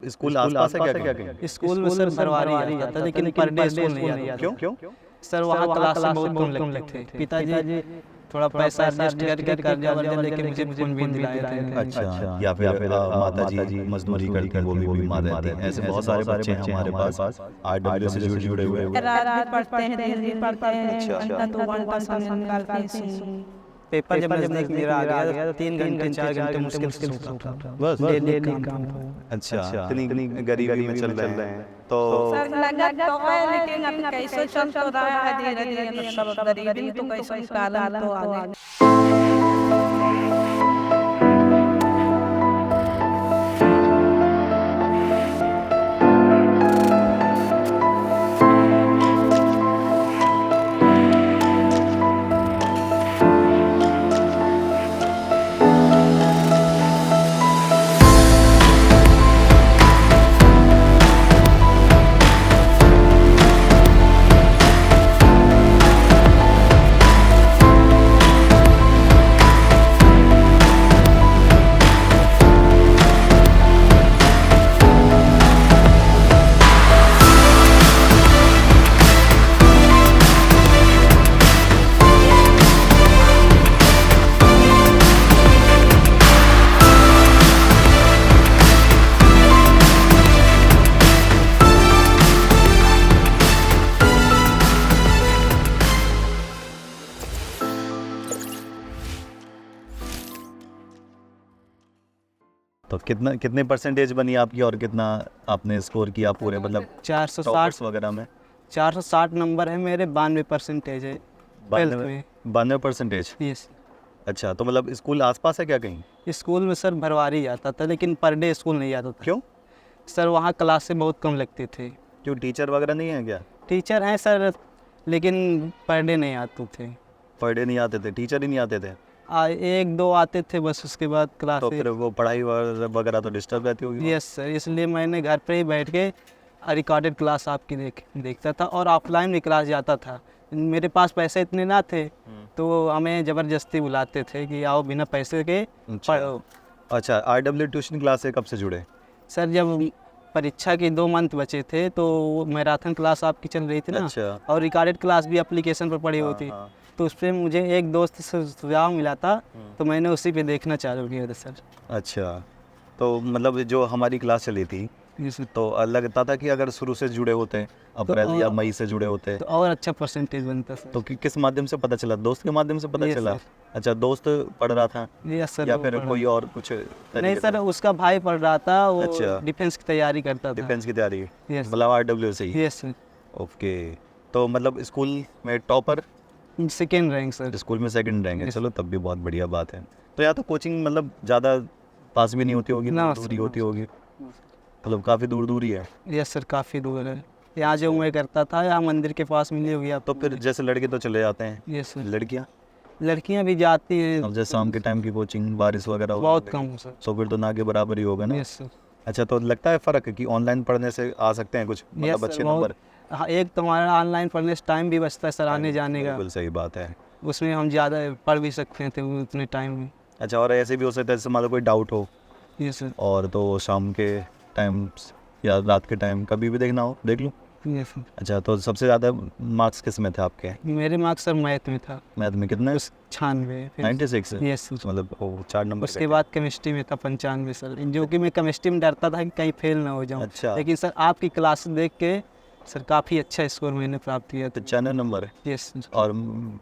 School आसपास है क्या कहीं? स्कूल में सर भरवारी आता था, लेकिन पर डे स्कूल नहीं आता था। क्यों? सर वहाँ क्लास बहुत कम लगते थे। पिताजी थोड़ा पैसा एडजस्ट करके कर्जा वर्जा लेके मुझे फोन भी दिलाए थे। अच्छा, या फिर माता जी मजदूरी करती हैं, वो भी बीमार रहती हैं। ऐसे बहुत सारे बच्चे हैं हमारे पास आरडब्ल्यू से जुड़े हुए हैं। रात भी पढ़ते हैं, दिन भी पढ़ते हैं, घंटा 2 घंटा समय निकालते हैं। पेपर जब नजदीक मेरा आ गया तो 3 घंटे 4 घंटे मुश्किल से सोता था। बस डेली काम था। अच्छा, इतनी गरीबी में चल रहे हैं तो सर लगा तो है, लेकिन अभी कैसे चल तो रहा है धीरे धीरे, सब गरीबी तो कैसे निकालन तो आगे। तो कितने परसेंटेज बनी आपकी और कितना आपने स्कोर किया पूरे मतलब 460 टॉपर्स वगैरह में? 460 नंबर है मेरे, 92% है 12th में। 92%। यस। अच्छा, तो मतलब स्कूल आसपास है क्या कहीं? स्कूल में सर भरवारी आता था, लेकिन पर डे स्कूल नहीं आता था। क्यों? सर वहाँ क्लासें बहुत कम लगते थे। क्यों, टीचर वगैरह नहीं है क्या? टीचर हैं सर, लेकिन पर डे नहीं आते थे। पर डे नहीं आते थे, टीचर ही नहीं आते थे? 1-2 आते थे बस, उसके बाद क्लास। तो फिर वो पढ़ाई वगैरह तो डिस्टर्ब रहती होगी। यस सर, इसलिए मैंने घर पे ही बैठ के रिकॉर्डेड क्लास आपकी देखता था, और ऑफलाइन भी क्लास जाता था। मेरे पास पैसे इतने ना थे, तो हमें ज़बरदस्ती बुलाते थे कि आओ बिना पैसे के पढ़ो। अच्छा, आरडब्ल्यू ट्यूशन क्लास से कब से जुड़े? सर जब परीक्षा के 2 मंथ बचे थे तो मैराथन क्लास आपकी चल रही थी ना। अच्छा। और रिकॉर्डेड क्लास भी एप्लीकेशन पर पड़ी हुई थी। हाँ। तो उस पर मुझे एक दोस्त से सुझाव मिला था, तो मैंने उसी पे देखना चालू किया था सर। अच्छा, तो मतलब जो हमारी क्लास चली थी तो लगता था कि अगर शुरू से जुड़े होते, अप्रैल या मई से जुड़े होते तो और अच्छा परसेंटेज बनता सर। तो किस माध्यम से पता चला? दोस्त के माध्यम से पता Yes, चला? sir. अच्छा, दोस्त पढ़ रहा था यस सर। या वो फिर पढ़ा। कोई और कुछ नहीं तरीके सर, उसका भाई पढ़ रहा था, वो अच्छा। डिफेंस की तैयारी करता था। डिफेंस की तैयारी? Yes. मतलब आरडब्ल्यू से ही? Yes sir. ओके, तो मतलब स्कूल में topper, second rank sir. School में सेकंड रहेंगे। Yes. चलो, तब भी बहुत बढ़िया बात है। तो या तो कोचिंग मतलब ज़्यादा पास भी नहीं होती होगी, ना दूर ही sir, होती होगी, मतलब काफ़ी दूर दूर ही है। यस सर, काफ़ी दूर है। यहाँ जो मैं करता था, यहाँ मंदिर के पास मिली होगी आप। तो फिर जैसे लड़के तो चले जाते हैं, यस सर। लड़कियाँ लड़कियाँ भी जाती हैं, अब जैसे शाम के टाइम की कोचिंग, बारिश वगैरह हो बहुत कम सर। तो फिर तो ना के बराबर ही होगा ना। Yes sir. अच्छा, तो लगता है फ़र्क कि ऑनलाइन पढ़ने से आ सकते हैं कुछ मतलब यस अच्छे सर, नंबर? हाँ, एक तो हमारा ऑनलाइन पढ़ने से टाइम भी बचता है सर, आने जाने का। बिल्कुल सही बात है। उसमें हम ज़्यादा पढ़ भी सकते थे उतने टाइम में। अच्छा, और ऐसे भी हो सकता है जैसे मान लो कोई डाउट हो यस सर। और तो शाम के टाइम या रात के टाइम कभी भी देखना हो, देख लूँ। Yes sir. अच्छा, तो सबसे ज़्यादा मार्क्स किस में थे आपके? मेरे मार्क्स सर मैथ में था, मैथ में कितने? 96। 96? Yes sir. मतलब वो 4 नंबर उसके बाद केमिस्ट्री में था 95 सर, जो कि मैं केमिस्ट्री में डरता था कि कहीं फेल ना हो जाऊं। अच्छा। लेकिन सर आपकी क्लास देख के सर काफ़ी अच्छा स्कोर मैंने प्राप्त किया था। 95 नंबर? यस। और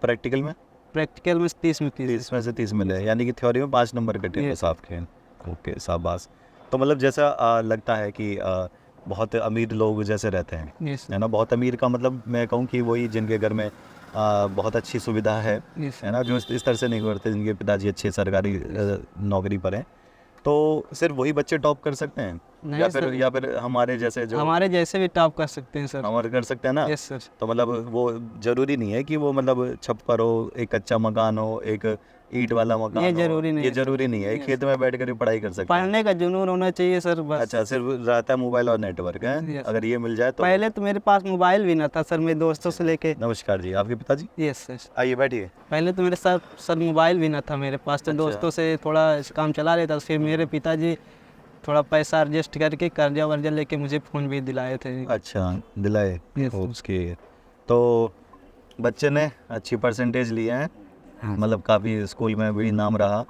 प्रैक्टिकल में? प्रैक्टिकल में 30 में 30। 30 में से 30 मिले, यानी कि थ्योरी में 5 नंबर कटे बस आपके। ओके, शाबाश। तो मतलब जैसा लगता है कि बहुत अमीर लोग जैसे रहते हैं, यस है ना, बहुत अमीर का मतलब मैं कहूँ कि वही जिनके घर में बहुत अच्छी सुविधा है ना, जो इस तरह से नहीं करते, जिनके पिताजी अच्छे सरकारी नौकरी पर हैं, तो सिर्फ वही बच्चे टॉप कर सकते हैं? नहीं या फिर हमारे जैसे जो हमारे जैसे भी टॉप कर सकते हैं सर। हमारे कर सकते हैं ना? Yes sir. तो मतलब वो जरूरी नहीं है कि वो मतलब छप्पर हो, एक कच्चा मकान हो, एक ईंट वाला मकान ये हो। जरूरी नहीं ये है। जरूरी नहीं है, खेत में बैठ कर पढ़ाई कर सकते हैं। पढ़ने का जुनून होना चाहिए सर, बस। अच्छा, सिर्फ रहता है मोबाइल और नेटवर्क है, Yes. अगर ये मिल जाए तो। पहले तो मेरे पास मोबाइल भी ना था सर, मेरे दोस्तों से लेके। नमस्कार जी, आपके पिताजी? Yes sir. आइए बैठिए। पहले तो मेरे साथ सर मोबाइल भी ना था मेरे पास, तो अच्छा। दोस्तों से थोड़ा काम चला लेता। फिर मेरे पिताजी थोड़ा पैसा एडजस्ट करके कर्जा वर्जा लेके मुझे फ़ोन भी दिलाए थे। अच्छा, दिलाए। Yes, sir. ओके, तो बच्चे ने अच्छी परसेंटेज लिए हैं, मतलब काफ़ी स्कूल में भी नाम रहा,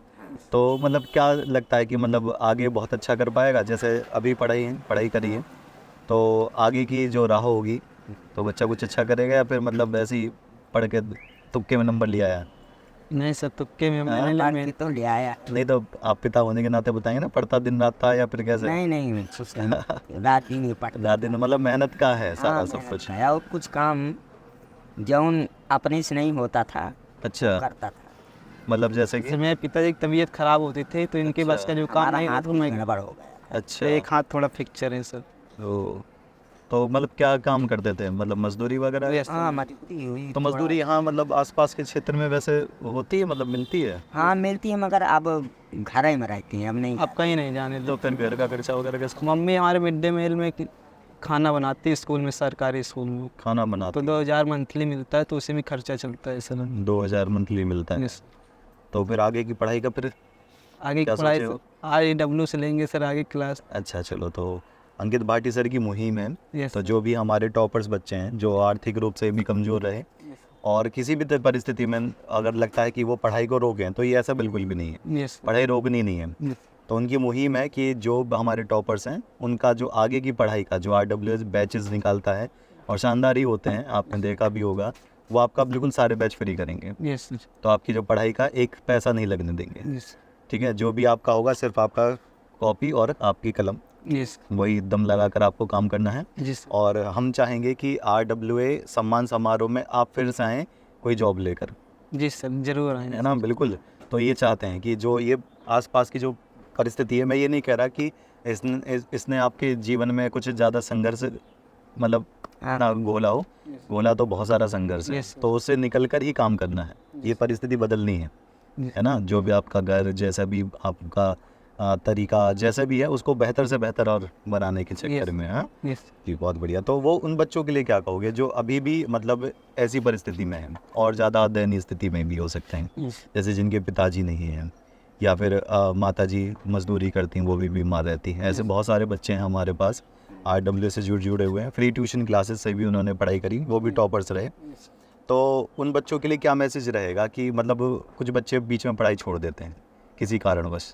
तो मतलब क्या लगता है कि मतलब आगे बहुत अच्छा कर पाएगा? जैसे अभी पढ़ाई करी है, तो आगे की जो राह होगी तो बच्चा कुछ अच्छा करेगा या फिर मतलब ऐसे ही पढ़ के तुक्के में नंबर ले आया? नहीं सर, तुक्के में हाँ, मैंने तो ले आया। नहीं तो आप पिता होने के नाते बताएंगे ना, पढ़ता दिन रात था या फिर कैसे? नहीं रात ही नहीं पड़ता। रात दिन मतलब मेहनत का है सारा सब कुछ। और कुछ काम जौन अपने से नहीं होता था अच्छा, करता था। मतलब जैसे कि जैसे मेरे पिताजी की तबीयत खराब होती थी तो इनके बस का जो काम हमारा नहीं हाथ होता मैं गड़बड़ हो गया। अच्छा, एक हाथ थोड़ा फ्रैक्चर है सर। तो मतलब क्या काम करते थे, मतलब मजदूरी वगैरह? Yes, हाँ मजबूरी हुई। तो मजदूरी यहाँ मतलब आसपास के क्षेत्र में वैसे होती है, मतलब मिलती है? हाँ मिलती है मगर अब घर ही में रहती हैं, अब नहीं। अब कहीं नहीं जाने तो दो। फिर घर का खर्चा वगैरह कैसे? मम्मी हमारे मिड डे मील में खाना बनाती है स्कूल में, सरकारी स्कूल में, खाना तो बनाते 2000 मंथली मिलता है, तो उसी में खर्चा चलता है सर। 2000 मंथली मिलता है। Yes. तो फिर आगे की पढ़ाई का फिर आगे की क्या पढ़ाई सोचे हो? REW से लेंगे सर आगे क्लास। अच्छा, चलो, तो अंकित भाटी सर की मुहिम है, Yes. तो जो भी हमारे टॉपर्स बच्चे हैं जो आर्थिक रूप से भी कमज़ोर रहे और किसी भी परिस्थिति में अगर लगता है कि वो पढ़ाई को रोकें, तो ये ऐसा बिल्कुल भी नहीं है, यस पढ़ाई रोकनी नहीं है। Yes. तो उनकी मुहिम है कि जो हमारे टॉपर्स हैं उनका जो आगे की पढ़ाई का जो RWS बैचेस निकालता है और शानदार ही होते हैं, आपने देखा भी होगा, वो आपका बिल्कुल सारे बैच फ्री करेंगे। यस तो आपकी जो पढ़ाई का एक पैसा नहीं लगने देंगे, यस ठीक है? जो भी आपका होगा सिर्फ आपका कॉपी और आपकी कलम, यस वही दम लगाकर आपको काम करना है। यस और हम चाहेंगे कि RWA सम्मान समारोह में आप फिर से आएँ कोई जॉब लेकर, जी सर, जरूर है आएंगे। ना? बिल्कुल। तो ये चाहते हैं कि जो ये आसपास की जो परिस्थिति है, मैं ये नहीं कह रहा कि इसने आपके जीवन में कुछ ज़्यादा संघर्ष मतलब ना घोला हो, घोला तो बहुत सारा संघर्ष है, Yes, sir. तो उससे निकल कर ही काम करना है, ये परिस्थिति बदलनी है ना? जो भी आपका घर, जैसा भी आपका तरीका जैसा भी है, उसको बेहतर से बेहतर और बनाने के चक्कर Yes. में। हाँ यस जी, बहुत बढ़िया। तो वो उन बच्चों के लिए क्या कहोगे जो अभी भी मतलब ऐसी परिस्थिति में हैं और ज़्यादा दयनीय स्थिति में भी हो सकते हैं, यस जैसे जिनके पिताजी नहीं हैं या फिर माताजी मजदूरी करती हैं, वो भी बीमार रहती हैं, ऐसे बहुत सारे बच्चे हैं हमारे पास RWA से जुड़े हुए हैं, फ्री ट्यूशन क्लासेस से भी उन्होंने पढ़ाई करी, वो भी टॉपर्स रहे। तो उन बच्चों के लिए क्या मैसेज रहेगा कि मतलब कुछ बच्चे बीच में पढ़ाई छोड़ देते हैं किसी कारणवश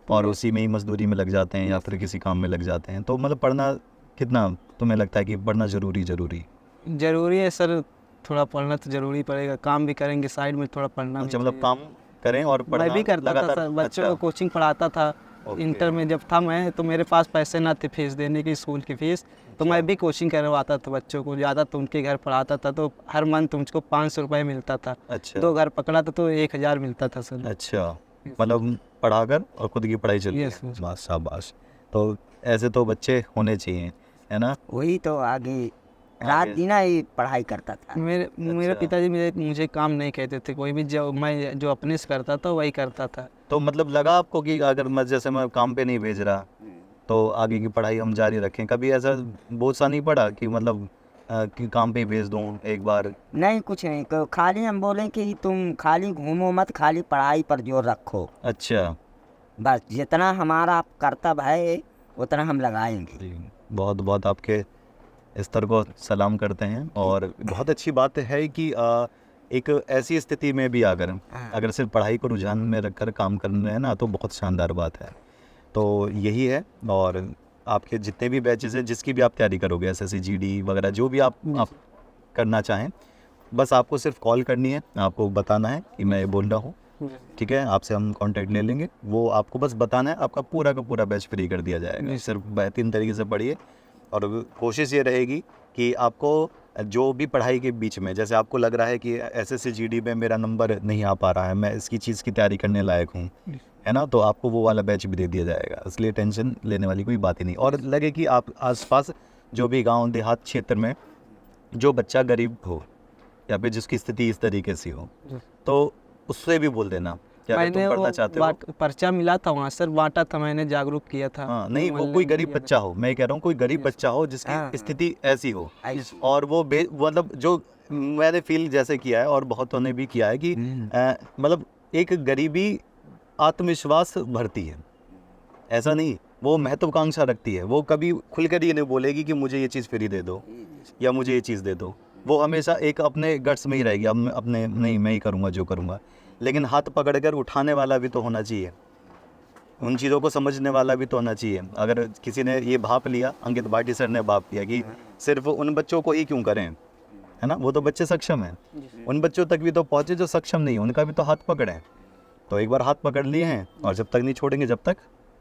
और उसी में ही मजदूरी में लग जाते हैं या फिर किसी काम में लग जाते हैं, तो मतलब पढ़ना कितना तुम्हें लगता है कि पढ़ना ज़रूरी है सर, थोड़ा पढ़ना तो जरूरी पड़ेगा, काम भी करेंगे साइड में, थोड़ा पढ़ना भी अच्छा, मतलब चाहिए। काम करें और पढ़ना मैं भी करता था लगातार? सर, बच्चों को अच्छा, कोचिंग पढ़ाता था। ओके। इंटर में जब था मैं, तो मेरे पास पैसे ना थे फीस देने की, स्कूल की फीस, तो मैं भी कोचिंग करवाता था बच्चों को, ज़्यादा तो उनके घर पढ़ाता था, तो हर मंथ मुझको 500 रुपये मिलता था। अच्छा 2 घर पकड़ा था तो 1000 मिलता था सर। अच्छा, मतलब पढ़ाकर और खुद की पढ़ाई चलती Yes, है। yes. बस, शाबाश। तो ऐसे तो बच्चे होने चाहिए, है ना? वही तो आगे रात दिन ही पढ़ाई करता था। मेरे पिताजी मुझे काम नहीं कहते थे कोई भी, जो मैं जो अपने से करता था वही करता था। तो मतलब लगा आपको कि अगर मैं जैसे मैं काम पे नहीं भेज रहा तो आगे की पढ़ाई हम जारी रखें, कभी ऐसा बोझ सा नहीं पड़ा कि मतलब कि काम पे ही भेज दूँ एक बार? नहीं कुछ नहीं, खाली हम बोले कि तुम खाली घूमो मत, खाली पढ़ाई पर जोर रखो, अच्छा, बस जितना हमारा कर्तव्य है उतना हम लगाएंगे। जी, बहुत बहुत आपके स्तर को सलाम करते हैं और बहुत अच्छी बात है कि एक ऐसी स्थिति में भी अगर सिर्फ पढ़ाई को रुझान में रखकर काम कर रहे हैं ना, तो बहुत शानदार बात है। तो यही है, और आपके जितने भी बैचेस हैं, जिसकी भी आप तैयारी करोगे, SSC GD वगैरह जो भी आप करना चाहें, बस आपको सिर्फ कॉल करनी है, आपको बताना है कि मैं बोल रहा हूँ, ठीक है? आपसे हम कांटेक्ट ले लेंगे, वो आपको बस बताना है, आपका पूरा का पूरा बैच फ्री कर दिया जाएगा। सिर्फ बेहतरीन तरीके से पढ़िए और कोशिश ये रहेगी कि आपको जो भी पढ़ाई के बीच में, जैसे आपको लग रहा है कि SSC GD में मेरा नंबर नहीं आ पा रहा है, मैं इसकी चीज़ की तैयारी करने लायक हूँ, है ना, तो आपको वो वाला बैच भी दे दिया जाएगा, इसलिए टेंशन लेने वाली कोई बात ही नहीं। और लगे कि आप आसपास जो भी गांव देहात क्षेत्र में जो बच्चा गरीब हो या फिर जिसकी स्थिति इस तरीके से हो, तो उससे भी बोल देना कि अगर तुम मैंने पढ़ना चाहते हो। पर्चा मिला था वहाँ सर, बांटा था मैंने, जागरूक किया था। हाँ, नहीं, वो कोई गरीब बच्चा हो, मैं कह रहा हूँ कोई गरीब बच्चा हो जिसकी स्थिति ऐसी हो, और वो मतलब जो मैंने फील जैसे किया है और बहुतों ने भी किया है कि मतलब एक गरीबी आत्मविश्वास भरती है, ऐसा नहीं वो महत्वाकांक्षा रखती है, वो कभी खुलकर ये नहीं बोलेगी कि मुझे ये चीज़ फ्री दे दो या मुझे ये चीज़ दे दो। वो हमेशा एक अपने गट्स में ही रहेगी, अब मैं अपने नहीं मैं ही करूँगा जो करूँगा। लेकिन हाथ पकड़कर उठाने वाला भी तो होना चाहिए, उन चीज़ों को समझने वाला भी तो होना चाहिए। अगर किसी ने ये भाप लिया, अंकित भाटी सर ने भाप लिया कि सिर्फ उन बच्चों को ही क्यों करें, है ना, वो तो बच्चे सक्षम हैं, उन बच्चों तक भी तो पहुँचे जो सक्षम नहीं, उनका भी तो हाथ पकड़ें। तो एक बार हाथ पकड़ लिए हैं और जब तक नहीं छोड़ेंगे जब तक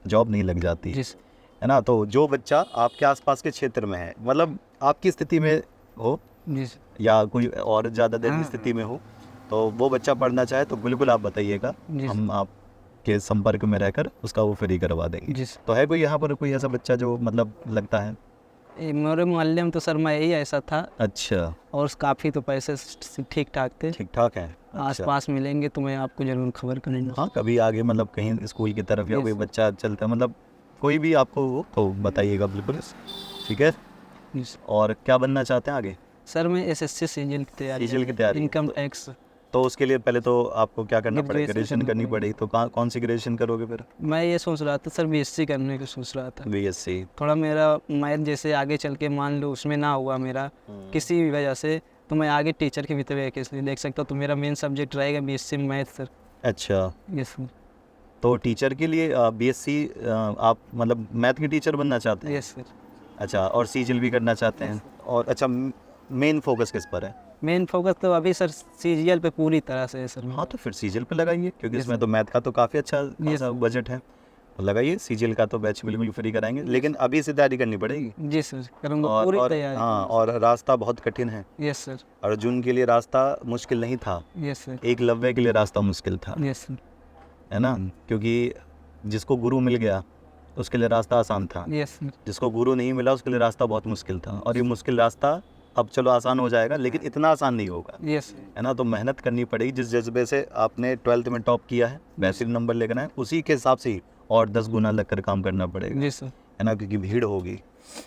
जॉब नहीं लग जाती, है ना। तो जो बच्चा आपके आसपास के क्षेत्र में है, मतलब आपकी स्थिति में हो या कोई और ज़्यादा दयनीय स्थिति में हो, तो वो बच्चा पढ़ना चाहे तो बिल्कुल आप बताइएगा, हम आपके संपर्क में रहकर उसका वो फ्री करवा देंगे। तो है कोई यहाँ पर कोई ऐसा बच्चा जो मतलब लगता है? मेरे मोहल्ले में तो सर मैं यही ऐसा था, अच्छा, और काफ़ी तो पैसे ठीक ठाक थे। ठीक ठाक है। आस पास मिलेंगे तो मैं आपको ज़रूर खबर करूँगा। हाँ, कभी आगे मतलब कहीं स्कूल की तरफ या कोई बच्चा चलता है, मतलब कोई भी आपको हो तो बताइएगा बिल्कुल, ठीक है। और क्या बनना चाहते हैं आगे? सर मैं एसएससी सीजीएल की तैयारी, इनकम टैक्स। तो उसके लिए पहले तो आपको क्या करना पड़ेगा? ग्रेजुएशन करनी पड़ेगी। तो कौन सी ग्रेजुएशन करोगे फिर? मैं ये सोच रहा था सर बीएससी करने की सोच रहा था। बीएससी थोड़ा मेरा मैथ जैसे आगे चल के मान लो उसमें ना हुआ मेरा किसी भी वजह से, तो मैं आगे टीचर की भी तैयारी इसलिए देख सकता हूँ। तो मेरा मेन सब्जेक्ट रहेगा बीएससी मैथ सर। अच्छा, यस सर। तो टीचर के लिए बीएससी आप मतलब मैथ के टीचर बनना चाहते हैं? Yes sir. अच्छा, और सीजीएल भी करना चाहते हैं? और अच्छा, मेन फोकस किस पर है? मेन फोकस तो अभी सर सीजीएल पे पूरी तरह से है सर। हाँ, तो फिर सीजीएल पे लगाइए, क्योंकि इसमें तो मैथ का तो काफ़ी अच्छा बजट है, तो लगाइए। सीजीएल का तो बैच बिल्कुल फ्री कराएंगे, लेकिन अभी से तैयारी करनी पड़ेगी। जी सर, करूँगा पूरी तैयारी। हाँ, और रास्ता बहुत कठिन है। Yes sir. अर्जुन के लिए रास्ता मुश्किल नहीं था, यस सर। एकलव्य के लिए रास्ता मुश्किल था, यस सर, है ना, क्योंकि जिसको गुरु मिल गया उसके लिए रास्ता आसान था। Yes sir. जिसको गुरु नहीं मिला उसके लिए रास्ता बहुत मुश्किल था, और ये मुश्किल रास्ता अब चलो आसान हो जाएगा, लेकिन इतना आसान नहीं होगा, यस, है ना। तो मेहनत करनी पड़ेगी। जिस जज्बे से आपने 12th में टॉप किया है, बेहतरीन नंबर लेकर आए, उसी के हिसाब से ही और 10 गुना लगकर काम करना पड़ेगा, जी सर, है ना, क्योंकि भीड़ होगी,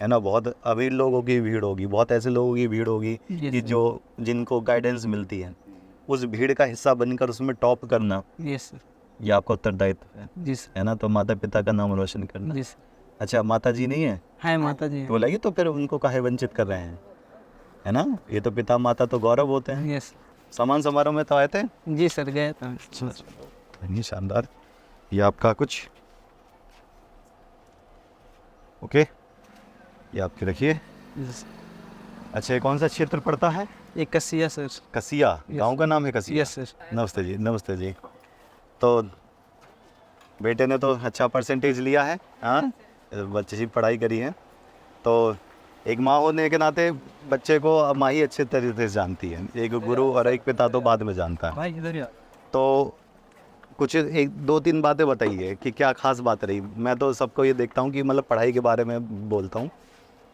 है ना, बहुत अमीर लोगों की भीड़ होगी, बहुत ऐसे लोगों की भीड़ होगी कि जो जिनको गाइडेंस मिलती है, उस भीड़ का हिस्सा बनकर उसमें टॉप करना, यस सर, ये आपका उत्तरदायित्व है, जी सर, है ना। तो माता पिता का नाम रोशन करना। जी सर। अच्छा, माता जी नहीं है? माता जी। तो बोला, तो फिर उनको काहे वंचित कर रहे हैं, है ना। ये तो पिता माता तो गौरव होते हैं। यस। सम्मान समारोह में तो आए थे? जी सर, गए थे। ये शानदार, ये आपका कुछ, ओके, ये आपके रखिए। अच्छा, ये कौन सा क्षेत्र पड़ता है? ये कसिया सर। कसिया, गांव का नाम है कसिया? Yes sir. नमस्ते जी, नमस्ते जी। तो बेटे ने तो अच्छा परसेंटेज लिया है, हाँ, बच्चे की पढ़ाई करी है, तो एक माँ होने के नाते बच्चे को माँ ही अच्छे तरीके से जानती है, एक गुरु और एक पिता तो बाद में जानता है। भाई इधर यार। तो कुछ एक दो तीन बातें बताइए कि क्या खास बात रही। मैं तो सबको ये देखता हूँ कि मतलब पढ़ाई के बारे में बोलता हूँ,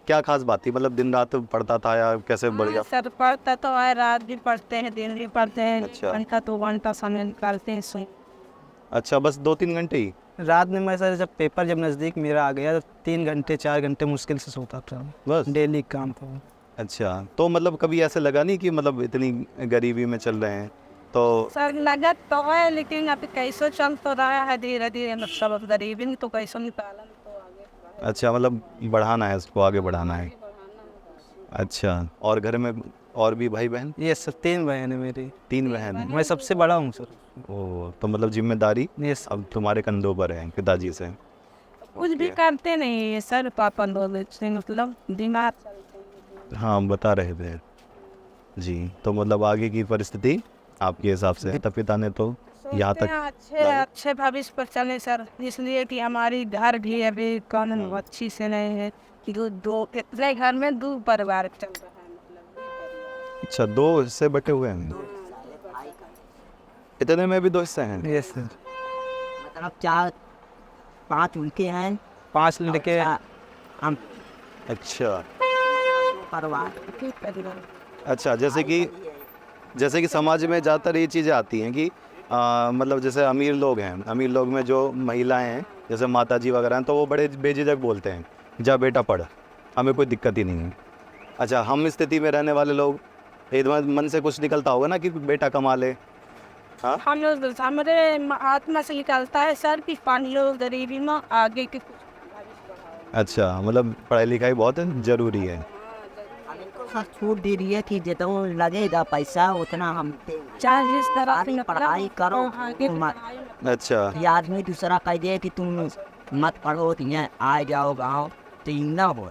क्या खास बात थी, मतलब दिन रात पढ़ता था या कैसे बढ़ गया? सर पढ़ता तो है, रात भी पढ़ते हैं, दिन भी पढ़ते हैं। अच्छा। घंटा 2 घंटा समय निकालते हैं सुन। अच्छा, बस 2-3 घंटे ही? रात में मैं सर जब पेपर जब नज़दीक मेरा आ गया, 3 घंटे 4 घंटे मुश्किल से सोता था बस? डेली काम था। अच्छा, तो मतलब कभी ऐसे लगा नहीं कि मतलब इतनी गरीबी में चल रहे हैं? तो सर लगा तो है, लेकिन अभी कैसे चल तो रहा है धीरे धीरे, सब गरीबी तो कैसे निकालन तो आगे। अच्छा, मतलब बढ़ाना है, इसको आगे बढ़ाना है। अच्छा, और घर में और भी भाई बहन? ये सर 3 बहन है मेरी। 3 बहन? मैं सबसे बड़ा हूँ सर। ओह, तो मतलब जिम्मेदारी यस। अब तुम्हारे कंधों पर है पिताजी से? कुछ भी करते नहीं है सर, पापा लोग से मतलब दिमाग चलते हैं। हाँ, बता रहे थे जी। तो मतलब आगे की परिस्थिति आपके हिसाब से, तब पिता ने तो यहाँ सोचते तक हैं अच्छे भविष्य पर चले सर, इसलिए कि हमारी घर भी अभी कानून अच्छी से नहीं है कि दो इतने घर में 2 परिवार चल रहा है, मतलब अच्छा, 2 हिस्से बटे हुए हैं, इतने में भी 2 हिस्से हैं? Yes sir. मतलब 4-5 उनके हैं, 5 लड़के हम अच्छा, परिवार। अच्छा, जैसे कि समाज में ज़्यादातर ये चीज़ें आती हैं कि मतलब जैसे अमीर लोग हैं, अमीर लोग में जो महिलाएं हैं जैसे माता जी वगैरह हैं, तो वो बड़े बेझिझक बोलते हैं, जा बेटा पढ़, हमें कोई दिक्कत ही नहीं है। अच्छा, हम स्थिति में रहने वाले लोग, एकदम मन से कुछ निकलता होगा ना कि बेटा कमा ले? हाँ, हम लोग हमारे आत्मा से निकलता है सर कि 5 लोग गरीबी में आगे के कुछ अच्छा, मतलब पढ़ाई लिखाई बहुत ज़रूरी है। हम इनको सर छूट दे रही है कि जितना लगेगा पैसा उतना हम देंगे। चाहे जिस तरह सारी से पढ़ाई करो, आगे मत। अच्छा, ये आदमी दूसरा कह दे कि तुम मत पढ़ो तो यहाँ आ जाओ गाँव, तो ये ना हो।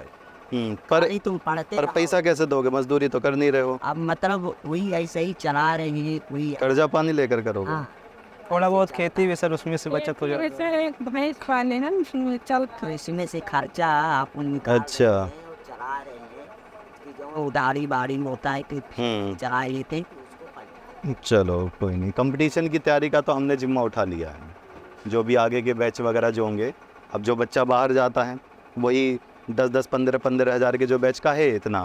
पर अरे तुम पढ़ते पर रहो। पैसा कैसे दोगे? मजदूरी तो कर नहीं रहे हो, अब मतलब वही ऐसे ही चला रहे हैं वही। कर्जा पानी लेकर करोगे। हाँ, थोड़ा बहुत खेती भी सर उसमें से बचत हो जाती है। वैसे एक भैंस पाले हैं उसमें तो चलता इसमें से खर्चा आप निकाल अच्छा। रहे हैं और चला रहे हैं कि जो उधारी बाड़ी में होता है कि चला लेते हैं, तो उसको पढ़- चलो कोई नहीं, कंपटीशन की तैयारी का तो हमने जिम्मा उठा लिया है। जो भी आगे के बैच वगैरह जो होंगे, अब जो बच्चा बाहर जाता है वही 10-10, 15-15 हज़ार के जो बैच का है इतना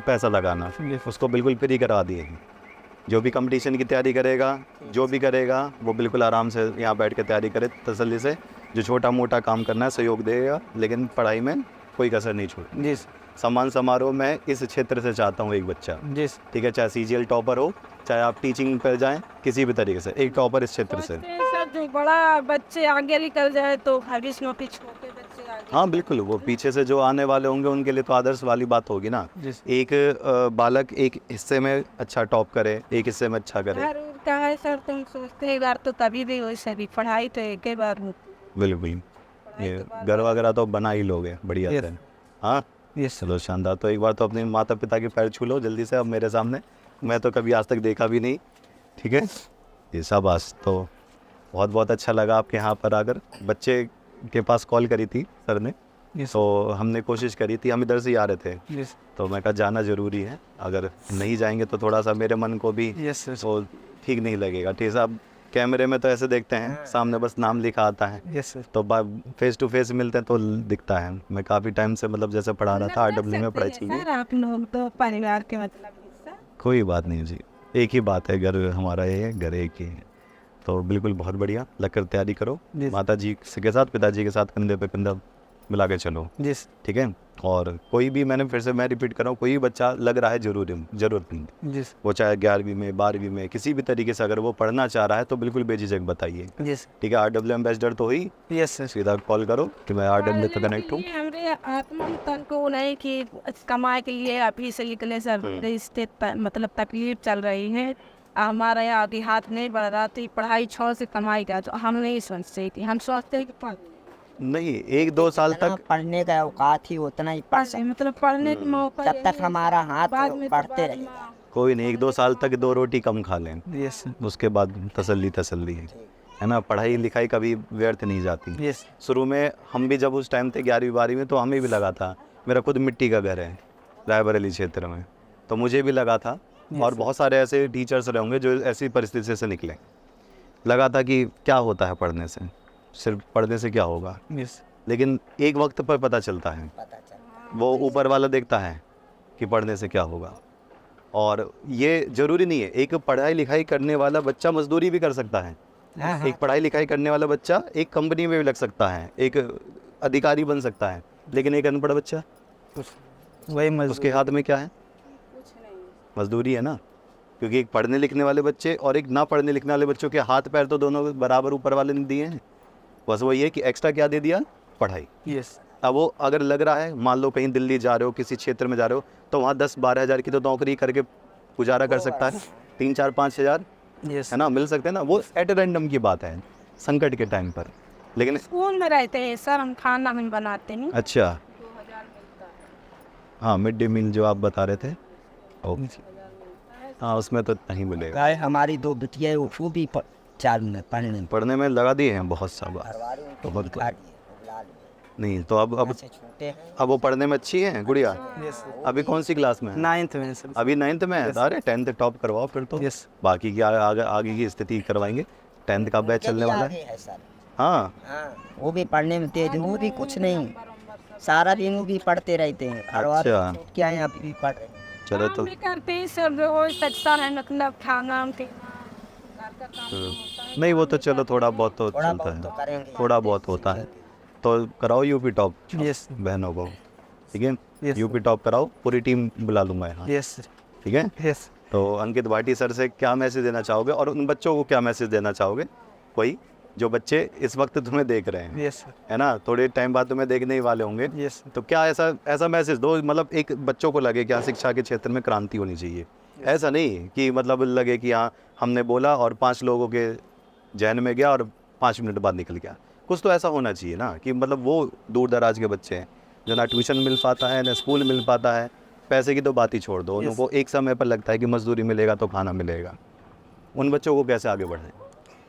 पैसा लगाना, उसको बिल्कुल फ्री करा दिए। जो भी कंपटीशन की तैयारी करेगा, जो भी करेगा वो बिल्कुल आराम से यहाँ बैठ के तैयारी करे तसल्ली से। जो छोटा मोटा काम करना है सहयोग देगा, लेकिन पढ़ाई में कोई कसर नहीं छोड़। जी सम्मान समारोह में इस क्षेत्र से चाहता हूँ एक बच्चा, जी ठीक है, चाहे CGL टॉपर हो, चाहे आप टीचिंग पर जाएं, किसी भी तरीके से एक टॉपर इस क्षेत्र से। सर जो बड़ा बच्चे आगे निकल जाए तो भविष्य में भी छोटे बच्चे आगे हाँ बिल्कुल, वो पीछे से जो आने वाले होंगे उनके लिए तो आदर्श वाली बात होगी ना। जी एक बालक एक हिस्से में अच्छा टॉप करे, एक हिस्से में अच्छा करे। घर उनका है सर, तुम सोचते एक बार तो कभी भी हो सभी पढ़ाई तो एक ही बार हो। बिल्कुल, ये घर वगैरह तो बना ही लोगे बढ़िया Yes. से। हाँ यस चलो शानदार। तो एक बार तो अपने माता पिता के पैर छू लो जल्दी से अब मेरे सामने, मैं तो कभी आज तक देखा भी नहीं, ठीक है। ये शाबाश, तो बहुत बहुत अच्छा लगा आपके यहाँ पर आकर। बच्चे के पास कॉल करी थी सर ने, यस तो हमने कोशिश करी थी, हम इधर से ही आ रहे थे, यस तो मैं कहा जाना ज़रूरी है, अगर नहीं जाएंगे तो थोड़ा सा मेरे मन को भी यस तो ठीक नहीं लगेगा। ठीक है, अब कैमरे में तो ऐसे देखते हैं, सामने बस नाम लिखा आता है, यस सर तो फेस टू फेस मिलते हैं तो दिखता है। मैं काफ़ी टाइम से मतलब जैसे पढ़ा रहा था RW में पढ़ाई चाहिए। सर आप लोग तो परिवार के मतलब हिस्सा। कोई बात नहीं जी, एक ही बात है, घर हमारा ये है, घर एक ही है। तो बिल्कुल बहुत बढ़िया, लगकर तैयारी करो, जी। माता जी के साथ पिताजी के साथ कंधे पे कंधा मिला के चलो, यस ठीक है। और कोई भी, मैंने फिर से मैं रिपीट कर रहा हूँ, कोई भी बच्चा लग रहा है ज़रूरतमंद, यस वो चाहे 11वीं में 12वीं में किसी भी तरीके से अगर वो पढ़ना चाह रहा है तो बिल्कुल बेझिझक बताइए, यस ठीक है। RW एम्बेसडर तो ही यस सर सीधा कॉल करो कि मैं RW पे कनेक्ट हूँ। हमारे आत्मा तन को नहीं कि कमाए के लिए अभी से निकले सर, रिश्ते मतलब तकलीफ चल रही है। हमारा यहाँ अभी हाथ नहीं बढ़ रहा तो पढ़ाई 6 से कमाई का, तो हम नहीं सोचते थी, हम सोचते कि पढ़ नहीं, 1-2 साल जितना तक पढ़ने का औकात ही उतना ही पढ़ सकते। मतलब पढ़ने के मौका जब तक हमारा हाथ बाद में तो पढ़ते बाद रहे। में कोई नहीं, 1-2 साल तक 2 रोटी कम खा लें, यस उसके बाद तसल्ली है ना। पढ़ाई लिखाई कभी व्यर्थ नहीं जाती। यस शुरू में हम भी जब उस टाइम थे 11वीं 12वीं में, तो हमें भी लगा था, मेरा खुद मिट्टी का घर है रायबरेली क्षेत्र में, तो मुझे भी लगा था, और बहुत सारे ऐसे टीचर्स रहे होंगे जो ऐसी परिस्थिति से निकले, लगा था कि क्या होता है पढ़ने से, सिर्फ पढ़ने से क्या होगा। यस लेकिन एक वक्त पर पता चलता है, पता चला। वो ऊपर वाला देखता है कि पढ़ने से क्या होगा। और ये ज़रूरी नहीं है, एक पढ़ाई लिखाई करने वाला बच्चा मजदूरी भी कर सकता है, एक पढ़ाई लिखाई करने वाला बच्चा एक कंपनी में भी लग सकता है, एक अधिकारी बन सकता है। लेकिन एक अनपढ़ बच्चा, वही मजदूर उसके हाथ में क्या है? मजदूरी है ना। क्योंकि एक पढ़ने लिखने वाले बच्चे और एक ना पढ़ने लिखने वाले बच्चों के हाथ पैर तो दोनों बराबर ऊपर वाले ने दिए हैं, बस वही है कि एक्स्ट्रा क्या दे दिया, पढ़ाई। यस अब वो अगर लग रहा है, मान लो कहीं दिल्ली जा रहे हो, किसी क्षेत्र में जा रहे हो, तो वहाँ 10-12 हज़ार की तो नौकरी करके गुजारा कर सकता है, 3-4-5 हज़ार यस है ना, मिल सकते हैं ना। वो एट रैंडम की बात है संकट के टाइम पर। लेकिन स्कूल में रहते हैं सर, हम खाना नहीं बनाते हैं। अच्छा, 2000 मिलता है। हाँ, मिड डे मील जो आप बता रहे थे, ओके, हाँ उसमें तो नहीं मिलेगा। गाय हमारी 2 बिटिया है, वो भी चालू में पढ़ने में। पढ़ने में लगा दिए हैं बहुत सा बार, घरवाले उनको बहुत दिखा दिए, बुला लिए। नहीं तो अब ऐसे छोटे हैं। अब वो पढ़ने में अच्छी है गुड़िया। यस अभी कौन सी क्लास में है? 9th में सर अभी 9th में है। अरे 10th टॉप करवाओ फिर तो। यस बाकी की आगे की स्थिति करवाएंगे। 10th का बैच चलने वाला है। आगे है सर। हाँ हाँ, वो भी पढ़ने में तेज, वो भी कुछ नहीं, सारा दिन वो भी पढ़ते रहते हैं। घरवाले अच्छा। क्या है, अभी भी पढ़ रहे हैं। चलो तो काम भी करते हैं सर, रोज तकता है, मतलब खाना पीना, घर का काम होता है। नहीं, वो तो चलो थोड़ा बहुत तो थोड़ा चलता बहुत तो है, करेंगे। थोड़ा बहुत होता है। तो कराओ यूपी टॉप यस बहनों को, ठीक है। Yes, यूपी टॉप कराओ, पूरी टीम बुला लूंगा यहाँ, यस ठीक है। यस तो अंकित भाटी सर से क्या मैसेज देना चाहोगे और उन बच्चों को क्या मैसेज देना चाहोगे? कोई जो बच्चे इस वक्त तुम्हें देख रहे हैं, यस सर, है ना, थोड़े टाइम बाद तुम्हें देखने ही वाले होंगे, यस तो क्या ऐसा ऐसा मैसेज दो, मतलब एक बच्चों को लगे कि हाँ शिक्षा के क्षेत्र में क्रांति होनी चाहिए। ऐसा नहीं कि मतलब लगे कि हाँ हमने बोला और 5 लोगों के जहन में गया और 5 मिनट बाद निकल गया। कुछ तो ऐसा होना चाहिए ना कि मतलब वो दूर दराज के बच्चे हैं जो ना ट्यूशन मिल पाता है ना स्कूल मिल पाता है, पैसे की तो बात ही छोड़ दो, उनको एक समय पर लगता है कि मजदूरी मिलेगा तो खाना मिलेगा, उन बच्चों को कैसे आगे बढ़े?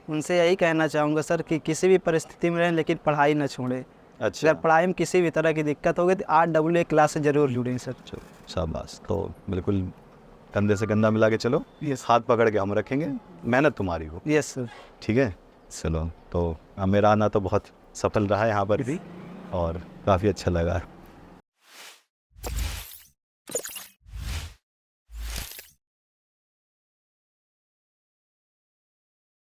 उनसे यही कहना चाहूँगा सर कि किसी भी परिस्थिति में रहें लेकिन पढ़ाई न छोड़ें। अच्छा, अगर पढ़ाई में किसी भी तरह की दिक्कत होगी तो RWA क्लास से ज़रूर जुड़ें सर। शाबाश। तो बिल्कुल कंधे से कंधा मिला के चलो, यस हाथ पकड़ के हम रखेंगे, मेहनत तुम्हारी हो, यस सर। ठीक है। चलो, तो मेरा आना तो बहुत सफल रहा है यहाँ पर भी और काफ़ी अच्छा लगा।